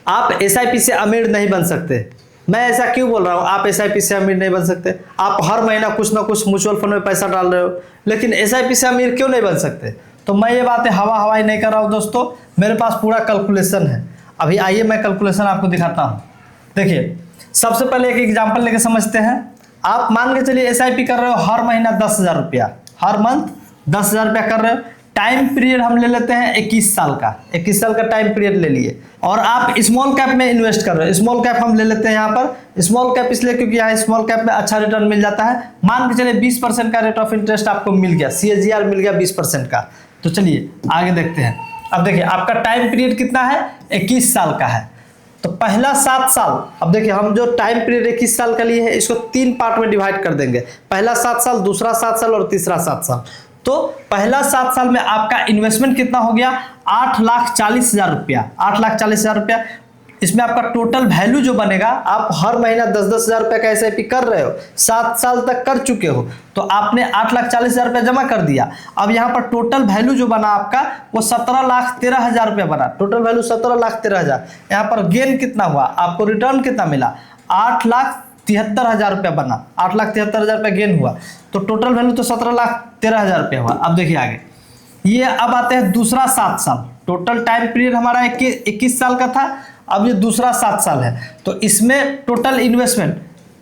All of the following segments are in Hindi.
आप एसआईपी से अमीर नहीं बन सकते। मैं ऐसा क्यों बोल रहा हूं आप एसआईपी से अमीर नहीं बन सकते? आप हर महीना कुछ ना कुछ म्यूचुअल फंड में पैसा डाल रहे हो, लेकिन एसआईपी से अमीर क्यों नहीं बन सकते? तो मैं ये बातें हवाई नहीं कर रहा हूं दोस्तों, मेरे पास पूरा कैलकुलेशन है। अभी आइए मैं कैलकुलेशन आपको दिखाता हूं। देखिए, सबसे पहले एक एग्जांपल लेके समझते हैं। आप मान के चलिए एसआईपी कर रहे हो हर महीना 10,000 रुपया, हर मंथ 10,000 रुपया कर रहे हो। टाइम पीरियड हम ले लेते हैं 21 साल का, 21 साल का टाइम पीरियड ले लिए। और आप स्मॉल कैप में इन्वेस्ट कर रहे हो, स्मॉल कैप हम ले लेते हैं यहाँ पर। स्मॉल कैप इसलिए क्योंकि यहाँ स्मॉल कैप में अच्छा रिटर्न मिल जाता है। मान के चलिए 20% का रेट ऑफ इंटरेस्ट आपको मिल गया, CAGR मिल गया 20% का। तो चलिए आगे देखते हैं। अब देखिए आपका टाइम पीरियड कितना है, 21 साल का है। तो पहला 7 साल, अब देखिए हम जो टाइम पीरियड 21 साल का लिए है इसको 3 पार्ट में डिवाइड कर देंगे। पहला 7 साल, दूसरा 7 साल और तीसरा 7 साल। तो पहला 7 साल में आपका इन्वेस्टमेंट कितना हो गया, 8,40,000 रुपया, 8,40,000 रुपया। इसमें आपका टोटल वैल्यू जो बनेगा, आप हर महीना 10,000 रुपया का एसआईपी कर रहे हो, 7 साल तक कर चुके हो, तो आपने 8,40,000 रुपया जमा कर दिया। अब यहाँ पर टोटल वैल्यू जो बना आपका वो 17,13,000 रुपया बना। Total value 17,13,000। यहाँ पर गेन कितना हुआ, आपको रिटर्न कितना मिला, 8,73,000 रुपया बना, 8,73,000 रुपया गेन हुआ। तो टोटल वैल्यू तो 17,13,000 रुपया हुआ। अब देखिए आगे, ये अब आते हैं दूसरा 7 साल। टोटल टाइम पीरियड हमारा 21 साल का था, अब ये दूसरा 7 साल है। तो इसमें टोटल इन्वेस्टमेंट,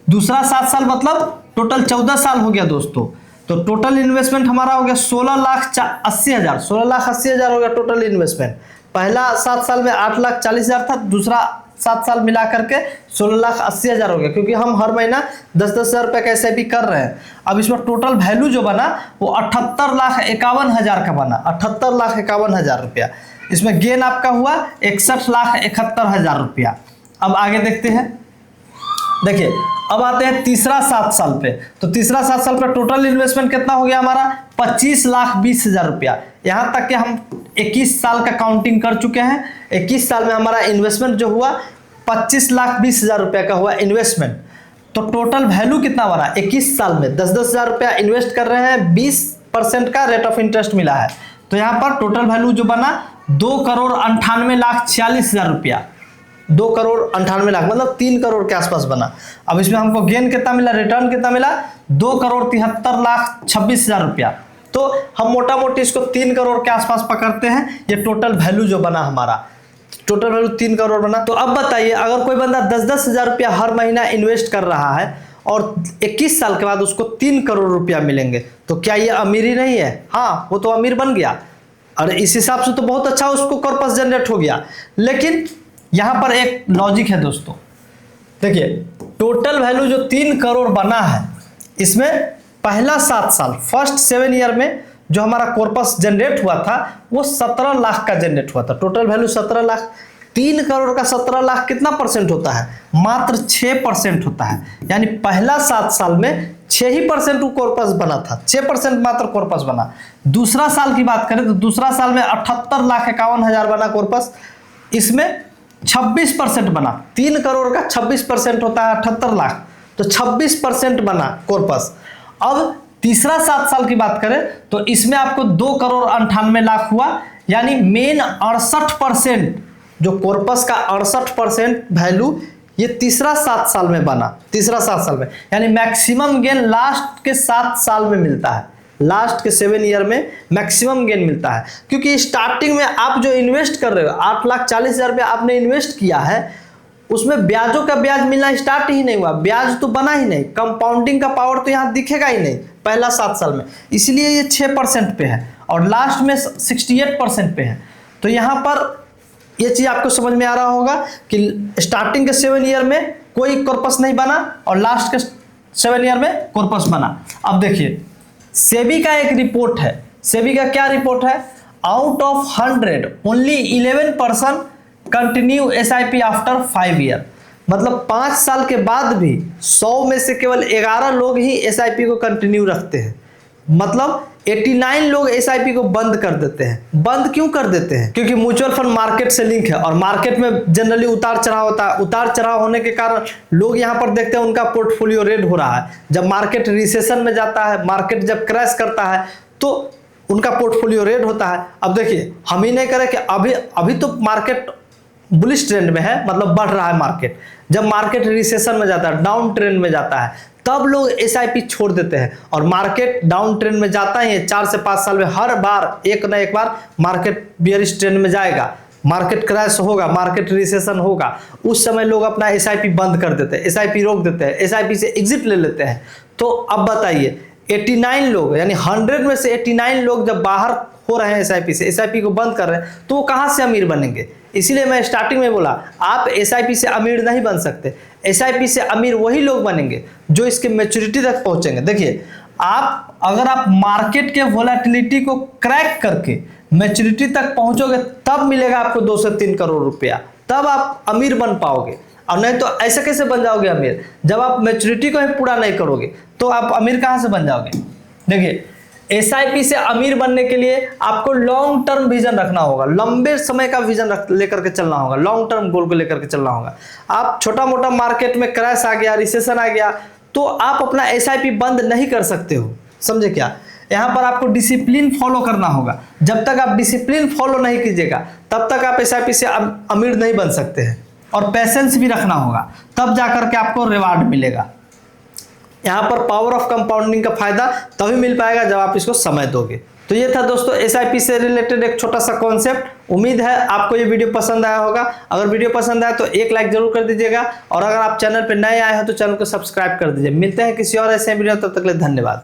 दूसरा 7 साल मतलब टोटल 14 साल हो गया दोस्तों। तो टोटल इन्वेस्टमेंट हमारा हो गया 16,80,000, 16,80,000 हो गया टोटल इन्वेस्टमेंट। पहला 7 साल में 8,40,000 था, दूसरा 7 साल मिला करके 16,80,000 हो गया, क्योंकि हम हर महीना 10,000 रुपये का एसआईपी कर रहे हैं। अब इसमें टोटल वैल्यू जो बना वो 78,51,000 का बना, 78,51,000 रुपया। इसमें गेन आपका हुआ 61,71,000 रुपया। अब आगे देखते हैं। देखिए अब आते हैं तीसरा 7 साल पे। तो तीसरा 7 साल पे टोटल इन्वेस्टमेंट कितना हो गया हमारा, 25,20,000 रुपया। यहाँ तक कि हम 21 साल का काउंटिंग कर चुके हैं। 21 साल में हमारा इन्वेस्टमेंट जो हुआ 25,20,000 रुपया का हुआ इन्वेस्टमेंट। तो टोटल वैल्यू कितना बना, 21 साल में 10,000 रुपया इन्वेस्ट कर रहे हैं, 20% का रेट ऑफ इंटरेस्ट मिला है। तो यहाँ पर टोटल वैल्यू जो बना 2,98,46,000 रुपया, 2,98,00,000 मतलब 3 करोड़ के आसपास बना। अब इसमें हमको गेन कितना मिला, रिटर्न कितना मिला, 2,73,26,000 रुपया। तो हम मोटा मोटी इसको 3 करोड़ के आसपास पकड़ते हैं। ये टोटल वैल्यू जो बना हमारा, टोटल वैल्यू 3 करोड़ बना। तो अब बताइए, अगर कोई बंदा 10,000 रुपया हर महीना इन्वेस्ट कर रहा है और 21 साल के बाद उसको 3 करोड़ रुपया मिलेंगे, तो क्या ये अमीरी नहीं है? हाँ, वो तो अमीर बन गया। और इस हिसाब से तो बहुत अच्छा उसको कॉर्पस जनरेट हो गया। लेकिन यहां पर एक लॉजिक है दोस्तों। देखिए टोटल वैल्यू जो 3 करोड़ बना है, इसमें पहला 7 साल, फर्स्ट 7 ईयर में जो हमारा कॉर्पस जनरेट हुआ था वो 17 लाख का जनरेट हुआ था। Total value 17 lakh. 3 करोड़ का 17 लाख कितना परसेंट होता है, मात्र 6% होता है। यानी पहला 7 साल में 6 ही परसेंट कॉर्पस बना था, 6% मात्र कॉर्पस बना। दूसरा साल की बात करें तो दूसरा साल में 78,51,000 बना कॉर्पस, इसमें 26% बना। 3 करोड़ का 26% होता है 78 लाख, तो 26% बना कॉर्पस। अब तीसरा 7 साल की बात करें तो इसमें आपको 2,98,00,000 हुआ। यानी मेन 68% जो कॉर्पस का 68% वैल्यू ये तीसरा 7 साल में बना, तीसरा 7 साल में। यानी मैक्सिमम गेन लास्ट के 7 साल में मिलता है, लास्ट के 7 ईयर में मैक्सिमम गेन मिलता है। क्योंकि स्टार्टिंग में आप जो इन्वेस्ट कर रहे हो, 8,40,000 रुपया आपने इन्वेस्ट किया है, उसमें ब्याजों का ब्याज मिलना स्टार्ट ही नहीं हुआ, ब्याज तो बना ही नहीं, कंपाउंडिंग का पावर तो यहाँ दिखेगा ही नहीं पहला 7 साल में। इसलिए ये 6% पे है और लास्ट में 68% पे है। तो यहाँ पर ये चीज आपको समझ में आ रहा होगा कि स्टार्टिंग के 7 ईयर में कोई कॉर्पस नहीं बना और लास्ट के 7 ईयर में कॉर्पस बना। अब देखिए सेबी का एक रिपोर्ट है। सेबी का क्या रिपोर्ट है, out of 100 only 11% continue SIP after 5 year. मतलब 5 साल के बाद भी 100 में से केवल 11 लोग ही एसआईपी को कंटिन्यू रखते हैं। मतलब 89 लोग एसआईपी को बंद कर देते हैं। बंद क्यों कर देते हैं? क्योंकि म्यूचुअल फंड मार्केट से लिंक है और मार्केट में जनरली उतार चढ़ाव होता है। उतार चढ़ाव होने के कारण लोग यहां पर देखते हैं उनका पोर्टफोलियो रेड हो रहा है। जब मार्केट रिसेशन में जाता है, मार्केट जब क्रैश करता है तो उनका पोर्टफोलियो रेड होता है। अब देखिए हम ही नहीं करें कि अभी तो मार्केट बुलिश ट्रेंड में है, मतलब बढ़ रहा है मार्केट। जब मार्केट रिसेशन में जाता है, डाउन ट्रेंड में जाता है, तब लोग एसआईपी छोड़ देते हैं। और मार्केट डाउन ट्रेंड में जाता ही है, 4 से 5 साल में हर बार एक ना एक बार मार्केट बियरिश ट्रेंड में जाएगा, मार्केट क्रैश होगा, मार्केट रिसेशन होगा। उस समय लोग अपना एसआईपी बंद कर देते हैं, एसआईपी रोक देते हैं, एसआईपी से एग्जिट ले लेते हैं। तो अब बताइए 89 लोग, यानी 100 में से 89 लोग जब बाहर हो रहे हैं एसआईपी से, एसआईपी को बंद कर रहे हैं, तो वो कहाँ से अमीर बनेंगे? इसीलिए मैं स्टार्टिंग में बोला, आप एसआईपी से अमीर नहीं बन सकते। एसआईपी से अमीर वही लोग बनेंगे जो इसके मैच्योरिटी तक पहुंचेंगे। देखिए, अगर आप मार्केट के वोलेटिलिटी को क्रैक करके मैच्योरिटी तक पहुंचोगे, तब मिलेगा आपको 2 से 3 करोड़ रुपया, तब आप अमीर बन पाओगे। और नहीं तो ऐसे कैसे बन जाओगे अमीर? जब आप मैच्योरिटी को ही पूरा नहीं करोगे तो आप अमीर कहां से बन जाओगे? देखिए, एसआईपी से अमीर बनने के लिए आपको लॉन्ग टर्म विजन रखना होगा, लंबे समय का विजन लेकर के चलना होगा, लॉन्ग टर्म गोल को लेकर के चलना होगा। आप छोटा मोटा मार्केट में क्रैश आ गया, रिसेशन आ गया, तो आप अपना एसआईपी बंद नहीं कर सकते हो। समझे क्या? यहाँ पर आपको डिसिप्लिन फॉलो करना होगा। जब तक आप डिसिप्लिन फॉलो नहीं कीजिएगा, तब तक आप एसआईपी से अमीर नहीं बन सकते हैं। और पेशेंस भी रखना होगा, तब जाकर के आपको रिवार्ड मिलेगा। यहाँ पर पावर ऑफ कंपाउंडिंग का फायदा तभी मिल पाएगा जब आप इसको समय दोगे। तो ये था दोस्तों एसआईपी से रिलेटेड एक छोटा सा कॉन्सेप्ट। उम्मीद है आपको ये वीडियो पसंद आया होगा। अगर वीडियो पसंद आया तो एक लाइक जरूर कर दीजिएगा, और अगर आप चैनल पर नए आए हो तो चैनल को सब्सक्राइब कर दीजिए। मिलते हैं किसी और ऐसे वीडियो, तब तक के लिए धन्यवाद।